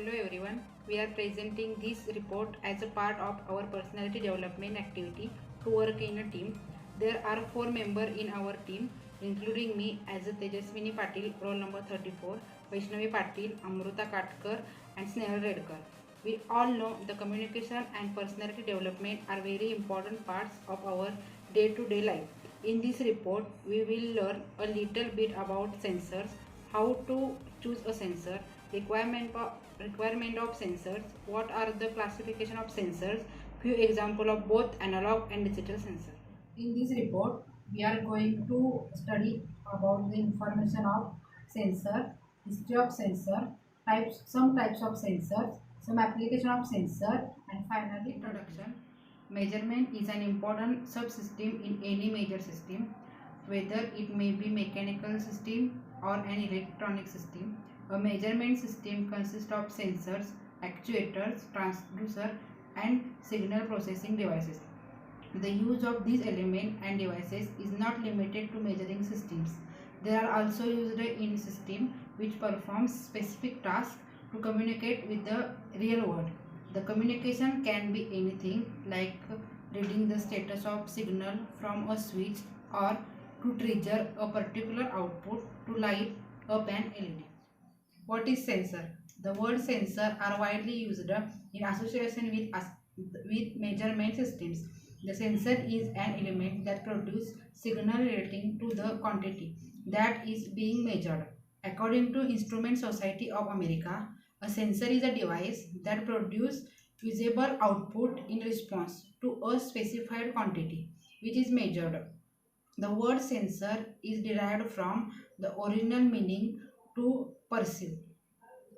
Hello everyone, we are presenting this report as a part of our personality development activity to work in a team. There are 4 members in our team, including me as a Tejaswini Patil, roll number 34, Vaishnavi Patil, Amruta Katkar and Snehal Redkar. We all know the communication and personality development are very important parts of our day-to-day life. In this report, we will learn a little bit about sensors, how to choose a sensor, requirement of sensors, what are the classification of sensors, few example of both analog and digital sensor. In this report, we are going to study about the information of sensor, history of sensor, some types of sensors, some application of sensor, and finally introduction. Measurement is an important subsystem in any major system, whether it may be mechanical system or an electronic system. A measurement system consists of sensors, actuators, transducer, and signal processing devices. The use of these elements and devices is not limited to measuring systems. They are also used in systems which perform specific tasks to communicate with the real world. The communication can be anything like reading the status of signal from a switch or to trigger a particular output to light up an LED. What is sensor? The word sensor are widely used in association with measurement systems. The sensor is an element that produces signal relating to the quantity that is being measured. According to Instrument Society of America, a sensor is a device that produces visible output in response to a specified quantity which is measured. The word sensor is derived from the original meaning to perceive.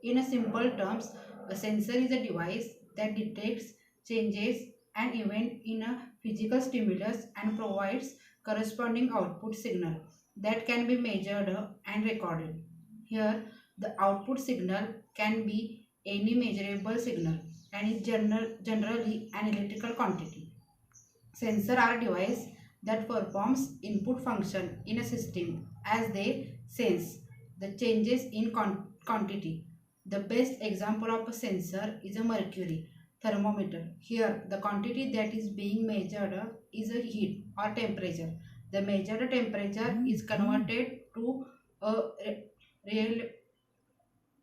In a simple terms, a sensor is a device that detects changes and event in a physical stimulus and provides corresponding output signal that can be measured and recorded. Here, the output signal can be any measurable signal and is generally an electrical quantity. Sensor are device that performs input function in a system as they sense the changes in quantity. The best example of a sensor is a mercury thermometer. Here, the quantity that is being measured is a heat or temperature. The measured temperature is converted to a real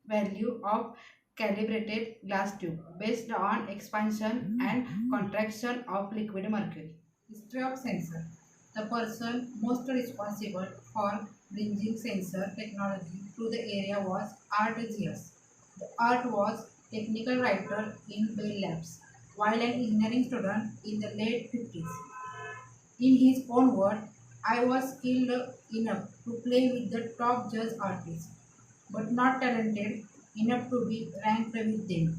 value of calibrated glass tube based on expansion and contraction of liquid mercury. History of sensor. The person most responsible for bringing sensor technology to the area was Art Zias. The Art was technical writer in Bell Labs while an engineering student in the late 50s. In his own words, I was skilled enough to play with the top jazz artists, but not talented enough to be ranked with them.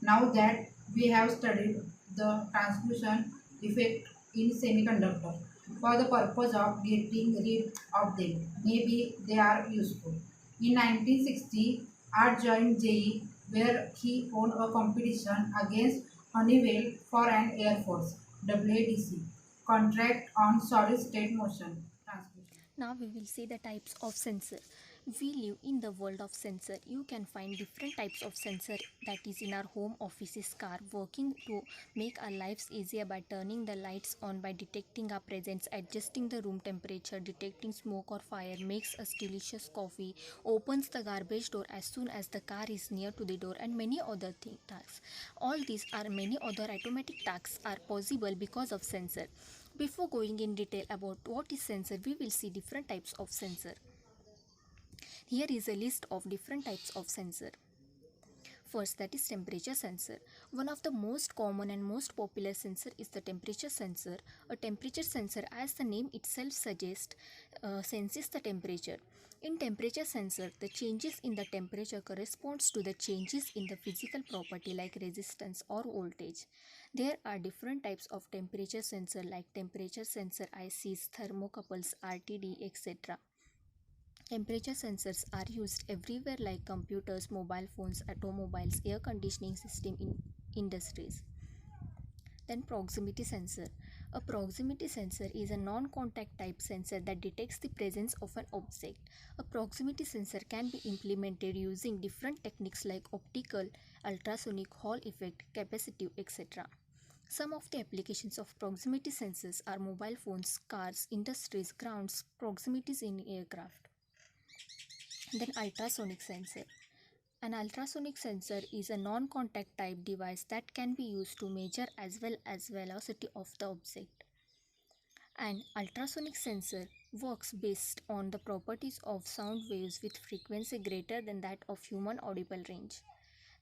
Now that we have studied the transmission effect in semiconductor for the purpose of getting rid of them, maybe they are useful. In 1960, Art joined JE where he won a competition against Honeywell for an Air Force WADC contract on solid state motion transmission. Now we will see the types of sensor. We live in the world of sensor. You can find different types of sensor that is in our home, offices, car, working to make our lives easier by turning the lights on, by detecting our presence, adjusting the room temperature, detecting smoke or fire, makes us delicious coffee, opens the garbage door as soon as the car is near to the door, and many other tasks. All these are many other automatic tasks are possible because of sensor. Before going in detail about what is sensor, we will see different types of sensor. Here is a list of different types of sensor. First, that is temperature sensor. One of the most common and most popular sensor is the temperature sensor. A temperature sensor, as the name itself suggests, senses the temperature. In temperature sensor, the changes in the temperature corresponds to the changes in the physical property like resistance or voltage. There are different types of temperature sensor like temperature sensor ICs, thermocouples, RTD, etc. Temperature sensors are used everywhere like computers, mobile phones, automobiles, air conditioning system in industries. Then proximity sensor. A proximity sensor is a non-contact type sensor that detects the presence of an object. A proximity sensor can be implemented using different techniques like optical, ultrasonic, Hall effect, capacitive, etc. Some of the applications of proximity sensors are mobile phones, cars, industries, grounds, proximities in aircraft. Then ultrasonic sensor. An ultrasonic sensor is a non-contact type device that can be used to measure as well as velocity of the object. An ultrasonic sensor works based on the properties of sound waves with frequency greater than that of human audible range.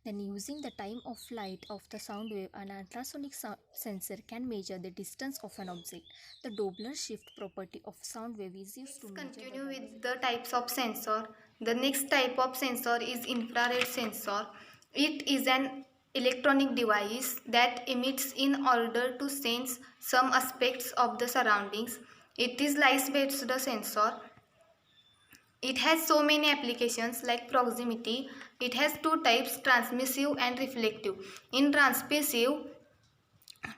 Then using the time of flight of the sound wave, an ultrasonic sensor can measure the distance of an object. The Doppler shift property of sound wave is used to Let's measure the continue with velocity. the types of sensor. The next type of sensor is infrared sensor. It is an electronic device that emits in order to sense some aspects of the surroundings. It is light-based sensor. It has so many applications like proximity. It has two types, transmissive and reflective. In transmissive,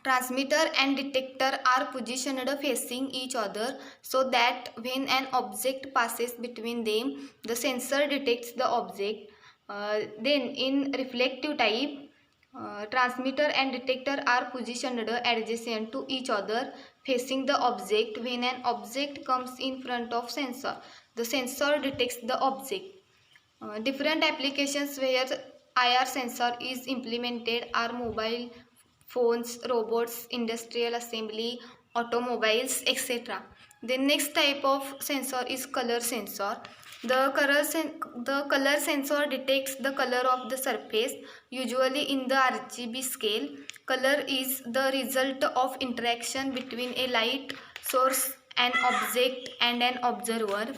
transmitter and detector are positioned facing each other so that when an object passes between them, the sensor detects the object. Then in reflective type, transmitter and detector are positioned adjacent to each other facing the object. When an object comes in front of sensor, the sensor detects the object. Different applications where IR sensor is implemented are mobile phones, robots, industrial assembly, automobiles, etc. The next type of sensor is color sensor. The color sensor detects the color of the surface, usually in the RGB scale. Color is the result of interaction between a light source, an object, and an observer.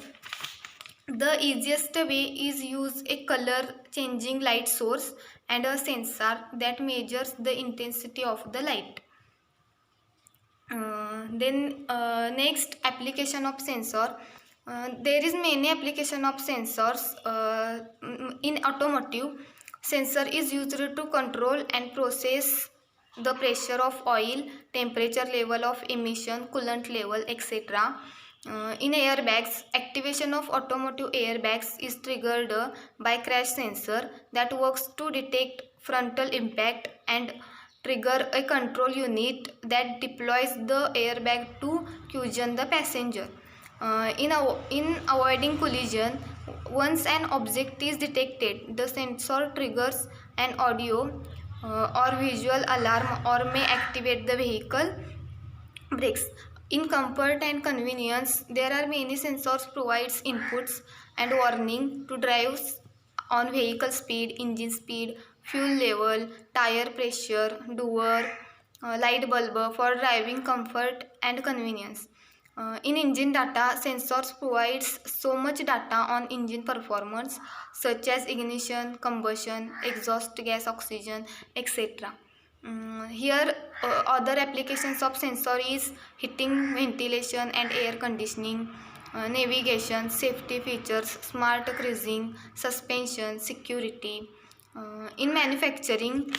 The easiest way is use a color changing light source and a sensor that measures the intensity of the light. Next application of sensor. There is many application of sensors in automotive. Sensor is used to control and process the pressure of oil, temperature level of emission, coolant level, etc. In airbags, activation of automotive airbags is triggered by crash sensor that works to detect frontal impact and trigger a control unit that deploys the airbag to cushion the passenger. In avoiding collision, once an object is detected, the sensor triggers an audio or visual alarm or may activate the vehicle brakes. In comfort and convenience, there are many sensors provides inputs and warning to drives on vehicle speed, engine speed, fuel level, tire pressure, door, light bulb for driving comfort and convenience. In engine data, sensors provides so much data on engine performance such as ignition, combustion, exhaust gas, oxygen, etc. Here other applications of sensor is heating, ventilation and air conditioning, navigation, safety features, smart cruising, suspension, security. In manufacturing,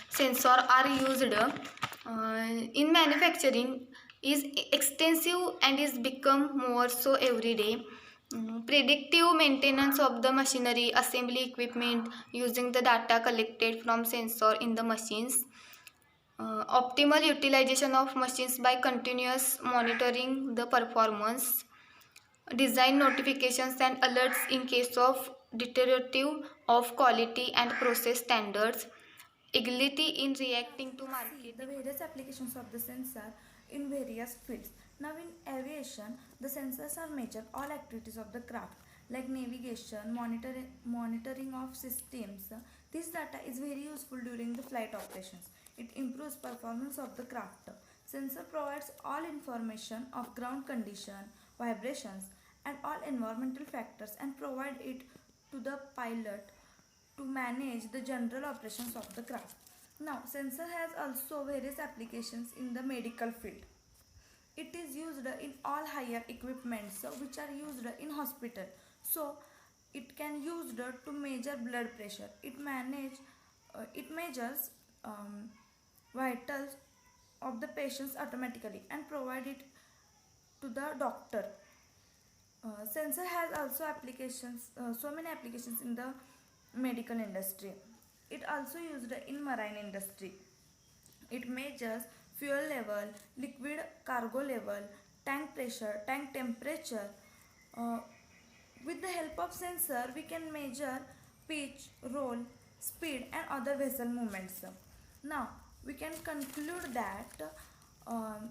sensor are used in manufacturing is extensive and is become more so every day. Predictive maintenance of the machinery, assembly equipment using the data collected from sensor in the machines. Optimal utilization of machines by continuous monitoring the performance. Design notifications and alerts in case of deteriorative of quality and process standards. Agility in reacting to See market. the various applications of the sensor in various fields. Now in aviation, the sensors are measure all activities of the craft like navigation, monitoring of systems. This data is very useful during the flight operations. It improves performance of the craft. Sensor provides all information of ground condition, vibrations and all environmental factors and provide it to the pilot to manage the general operations of the craft. Now, sensor has also various applications in the medical field. It is used in all higher equipments which are used in hospital. So, it can used to measure blood pressure. It measures vitals of the patients automatically and provide it to the doctor. Sensor has also applications, so many applications in the medical industry. It also used in marine industry. It measures fuel level, liquid cargo level, tank pressure, tank temperature. Uh, with the help of sensor, we can measure pitch, roll, speed and other vessel movements. Now, we can conclude that um,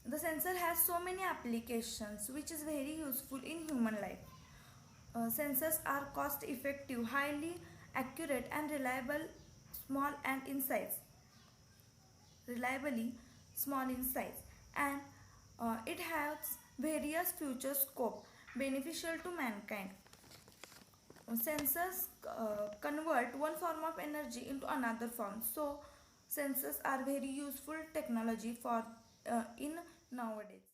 the sensor has so many applications which is very useful in human life. Sensors are cost effective, highly accurate and small and in size. Reliably small in size, and it has various future scope beneficial to mankind. Sensors convert one form of energy into another form, so sensors are very useful technology for in nowadays.